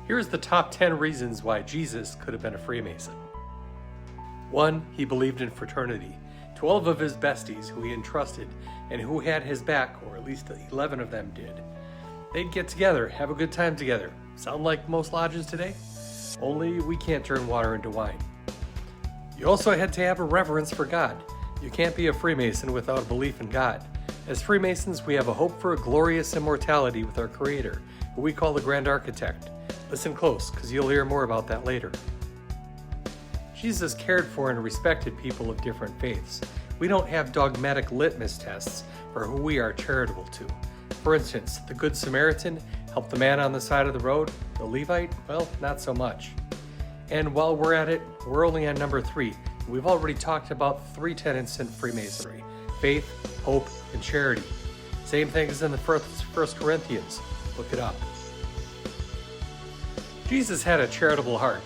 Here's the top 10 reasons why Jesus could have been a Freemason. 1. He believed in fraternity. 12 of his besties who he entrusted and who had his back, or at least 11 of them did. They'd get together, have a good time together. Sound like most lodges today? Only we can't turn water into wine. You also had to have a reverence for God. You can't be a Freemason without a belief in God. As Freemasons, we have a hope for a glorious immortality with our Creator, who we call the Grand Architect. Listen close, because you'll hear more about that later. Jesus cared for and respected people of different faiths. We don't have dogmatic litmus tests for who we are charitable to. For instance, the Good Samaritan helped the man on the side of the road. The Levite, well, not so much. And while we're at it, we're only on number 3. We've already talked about 3 tenets in Freemasonry: faith, hope, and charity. Same thing as in the First Corinthians. Look it up. Jesus had a charitable heart.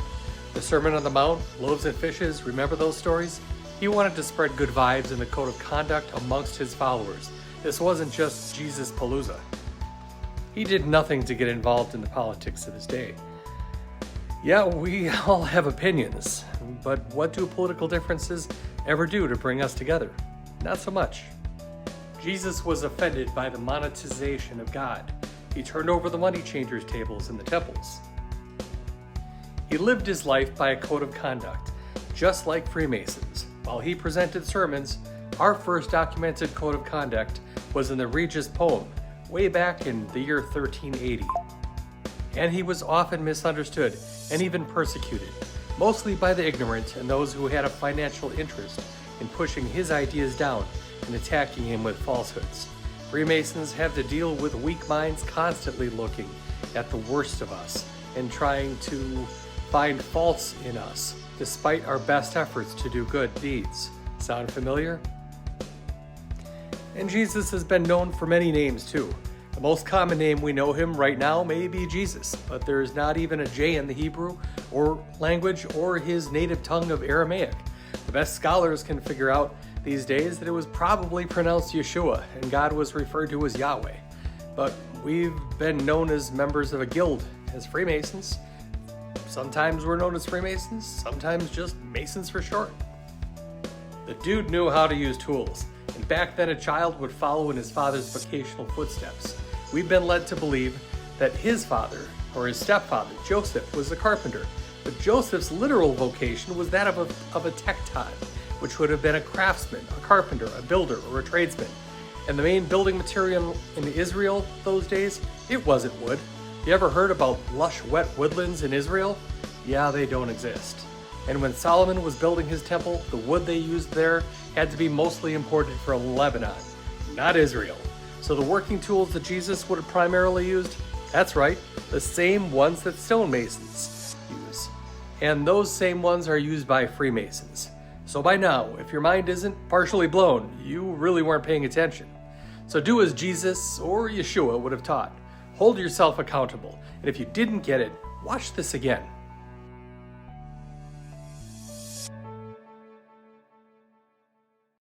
The Sermon on the Mount, loaves and fishes, remember those stories? He wanted to spread good vibes and a code of conduct amongst his followers. This wasn't just Jesus Palooza. He did nothing to get involved in the politics of his day. Yeah, we all have opinions, but what do political differences ever do to bring us together? Not so much. Jesus was offended by the monetization of God. He turned over the money changers' tables in the temples. He lived his life by a code of conduct, just like Freemasons. While he presented sermons, our first documented code of conduct was in the Regis poem, way back in the year 1380. And he was often misunderstood and even persecuted, mostly by the ignorant and those who had a financial interest in pushing his ideas down and attacking him with falsehoods. Freemasons have to deal with weak minds constantly looking at the worst of us and trying to find faults in us, despite our best efforts to do good deeds. Sound familiar? And Jesus has been known for many names too. The most common name we know him right now may be Jesus, but there's not even a J in the Hebrew or language or his native tongue of Aramaic. The best scholars can figure out these days that it was probably pronounced Yeshua and God was referred to as Yahweh. But we've been known as members of a guild as Freemasons. Sometimes we're known as Freemasons, sometimes just Masons for short. The dude knew how to use tools, and back then a child would follow in his father's vocational footsteps. We've been led to believe that his father, or his stepfather, Joseph, was a carpenter, but Joseph's literal vocation was that of a tekton, which would have been a craftsman, a carpenter, a builder, or a tradesman. And the main building material in Israel those days, it wasn't wood. You ever heard about lush, wet woodlands in Israel? Yeah, they don't exist. And when Solomon was building his temple, the wood they used there had to be mostly imported from Lebanon, not Israel. So the working tools that Jesus would have primarily used, that's right, the same ones that stonemasons use. And those same ones are used by Freemasons. So by now, if your mind isn't partially blown, you really weren't paying attention. So do as Jesus or Yeshua would have taught. Hold yourself accountable, and if you didn't get it, watch this again.